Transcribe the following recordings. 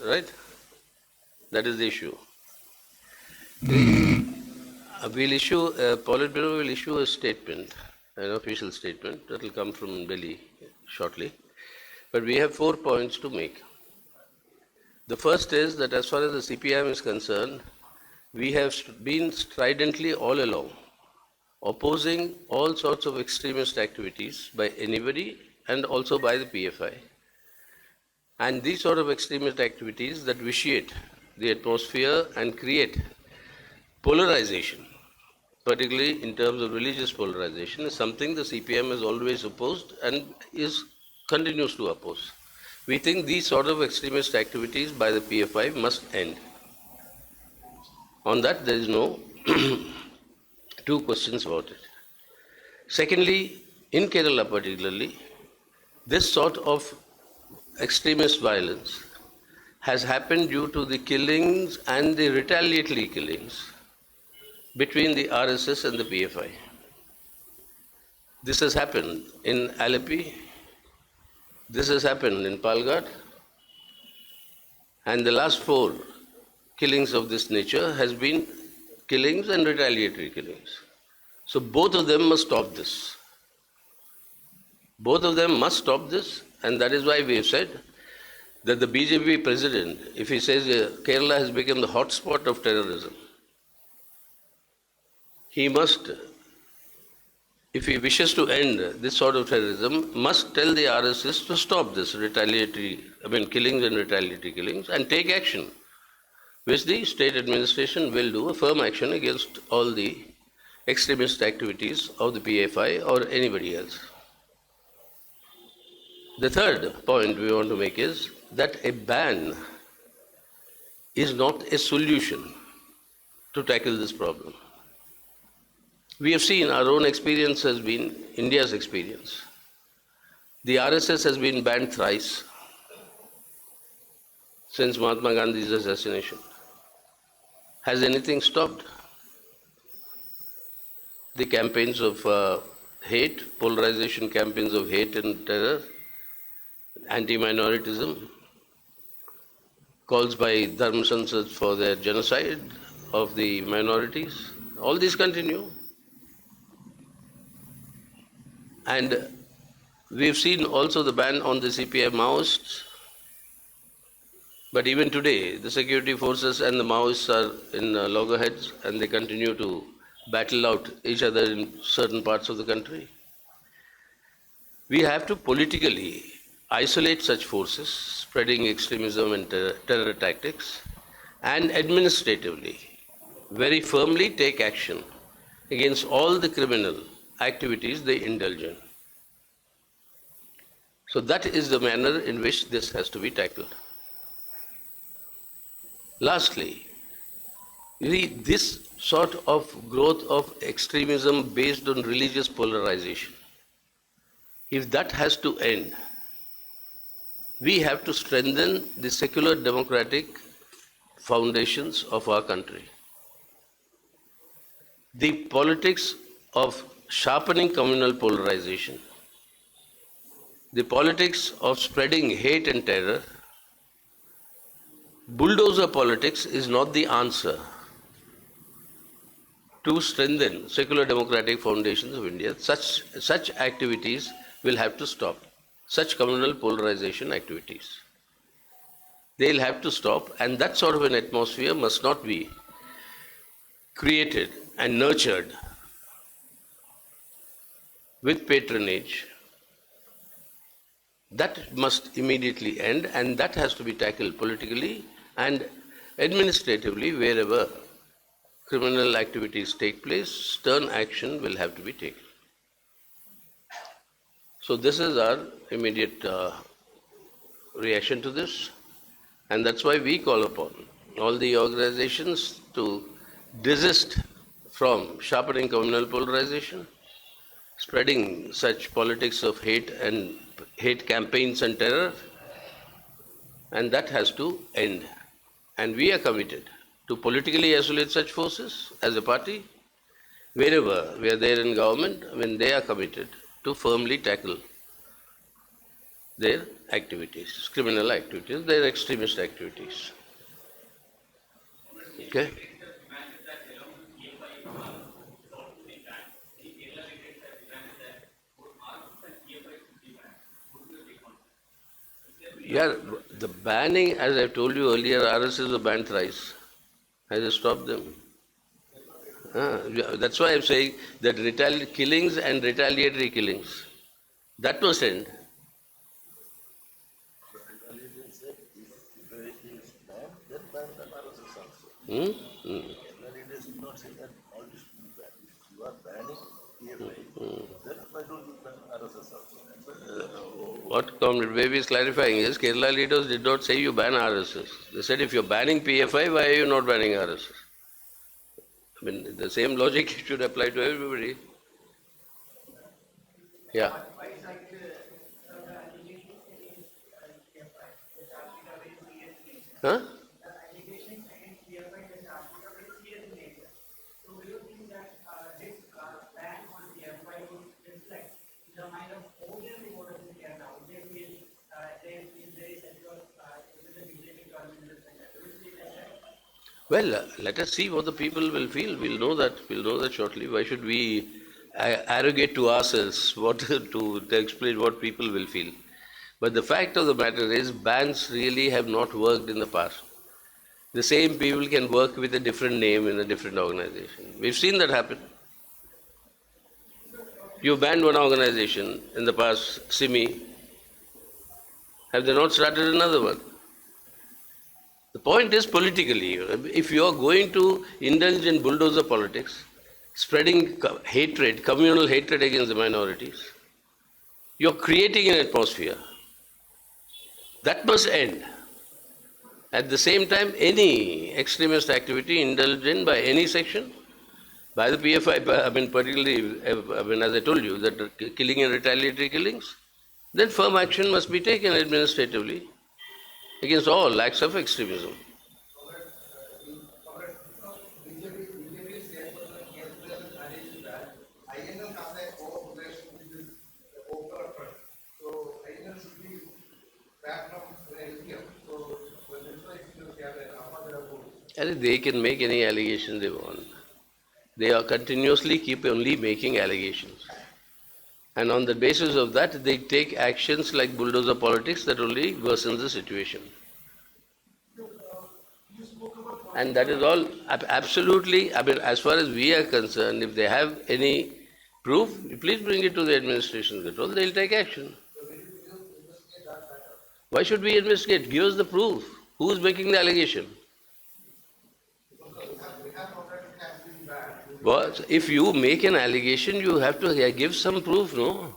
Right? That is the issue. Politburo will issue a statement, an official statement that will come from Delhi shortly. But we have 4 points to make. The first is that as far as the CPIM is concerned, we have been stridently all along opposing all sorts of extremist activities by anybody and also by the PFI. And these sort of extremist activities that vitiate the atmosphere and create polarization, particularly in terms of religious polarization, is something the CPM has always opposed and continues to oppose. We think these sort of extremist activities by the PFI must end. On that, there is no two questions about it. Secondly, in Kerala particularly, this sort of extremist violence has happened due to the killings and the retaliatory killings between the RSS and the PFI. This has happened in Alleppey, this has happened in Palghat, and the last 4 killings of this nature has been killings and retaliatory killings. So both of them must stop this. Both of them must stop this, and that is why we have said that the BJP president, if he says Kerala has become the hotspot of terrorism, he must, if he wishes to end this sort of terrorism, must tell the RSS to stop this killings and retaliatory killings and take action, which the state administration will do, a firm action against all the extremist activities of the PFI or anybody else. The third point we want to make is that a ban is not a solution to tackle this problem. We have seen our own experience has been India's experience. The RSS has been banned thrice since Mahatma Gandhi's assassination. Has anything stopped? The campaigns of hate, polarization campaigns of hate and terror, anti-minoritism, calls by Dharma Sansads for their genocide of the minorities, all these continue. And we've seen also the ban on the CPI Maoists. But even today, the security forces and the Maoists are in loggerheads and they continue to battle out each other in certain parts of the country. We have to politically isolate such forces spreading extremism and terror tactics, and administratively, very firmly take action against all the criminal activities they indulge in. So that is the manner in which this has to be tackled. Lastly, this sort of growth of extremism based on religious polarization, if that has to end, we have to strengthen the secular democratic foundations of our country. The politics of sharpening communal polarization, the politics of spreading hate and terror, bulldozer politics is not the answer to strengthen secular democratic foundations of India. Such activities will have to stop. Such communal polarization activities. They'll have to stop, and that sort of an atmosphere must not be created and nurtured with patronage. That must immediately end, and that has to be tackled politically and administratively. Wherever criminal activities take place, stern action will have to be taken. So this is our immediate reaction to this, and that's why we call upon all the organizations to desist from sharpening communal polarization, spreading such politics of hate and hate campaigns and terror, and that has to end. And we are committed to politically isolate such forces as a party. Wherever we are there in government, when they are committed to firmly tackle their activities, criminal activities, their extremist activities. Okay? Yeah, the banning, as I told you earlier, RSS has banned thrice. Has stopped them. Yeah, that's why I'm saying that killings and retaliatory killings, that must end. Hmm? Hmm. What Comrade Baby is clarifying is Kerala leaders did not say you ban RSS. They said if you're banning PFI, why are you not banning RSS? I mean, the same logic should apply to everybody. Yeah. Huh? Well, let us see what the people will feel. We'll know that. We'll know that shortly. Why should we arrogate to ourselves what to explain what people will feel? But the fact of the matter is, bans really have not worked in the past. The same people can work with a different name in a different organization. We've seen that happen. You banned one organization in the past, SIMI. Have they not started another one? The point is politically, if you are going to indulge in bulldozer politics, spreading hatred, communal hatred against the minorities, you're creating an atmosphere. That must end. At the same time, any extremist activity indulged in by any section, by the PFI, I mean, particularly, as I told you, that killing and retaliatory killings, then firm action must be taken administratively against all acts of extremism. And they can make any allegations they want. They are continuously keep only making allegations. And on the basis of that, they take actions like bulldozer politics that only worsens the situation. And that is all absolutely, I mean, as far as we are concerned, if they have any proof, please bring it to the administration control, they'll take action. Why should we investigate? Give us the proof. Who is making the allegation? But if you make an allegation, you have to give some proof, no?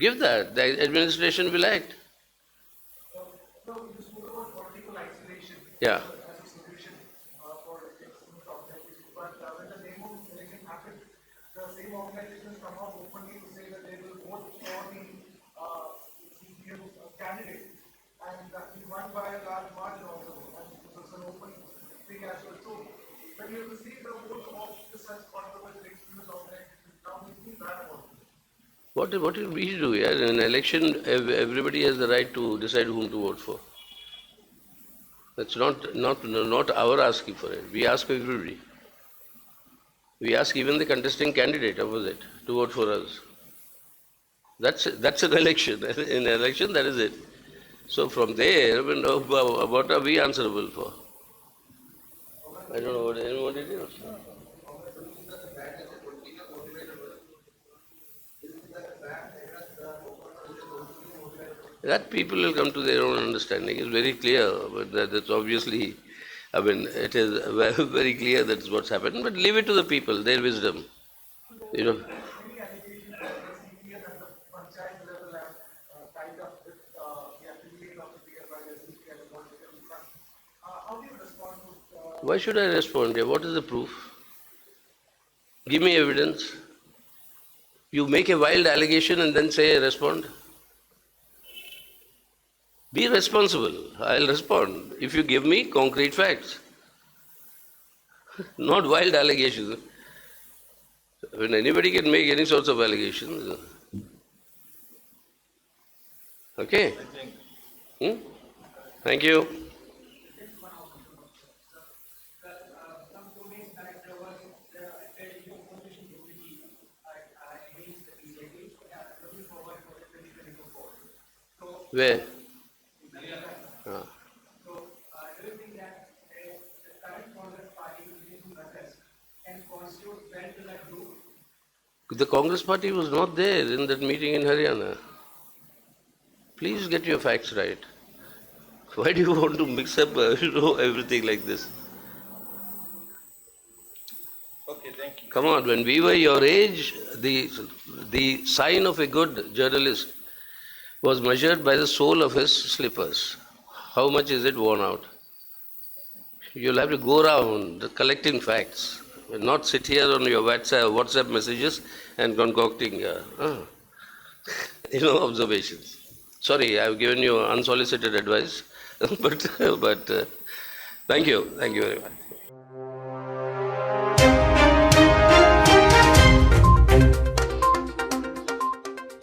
Give that. The administration will act. Yeah. What did we do here? In an election, everybody has the right to decide whom to vote for. That's not our asking for it. We ask everybody. We ask even the contesting candidate opposite to vote for us. That's an election. In an election, that is it. So from there, what are we answerable for? I don't know what anyone it is. That people will come to their own understanding. It's very clear, but that's obviously, I mean, it is very clear that's what's happened. But leave it to the people, their wisdom. You know. Why should I respond here? What is the proof? Give me evidence. You make a wild allegation and then say I respond. Be responsible. I'll respond if you give me concrete facts. Not wild allegations. When anybody can make any sorts of allegations. Okay? Hmm? Thank you. Where? Ah. The Congress party was not there in that meeting in Haryana. Please get your facts right. Why do you want to mix up, everything like this? Okay, thank you. Come on, when we were your age, the sign of a good journalist was measured by the sole of his slippers. How much is it worn out? You'll have to go around collecting facts, not sit here on your WhatsApp messages and concocting, observations. Sorry, I've given you unsolicited advice, but thank you very much.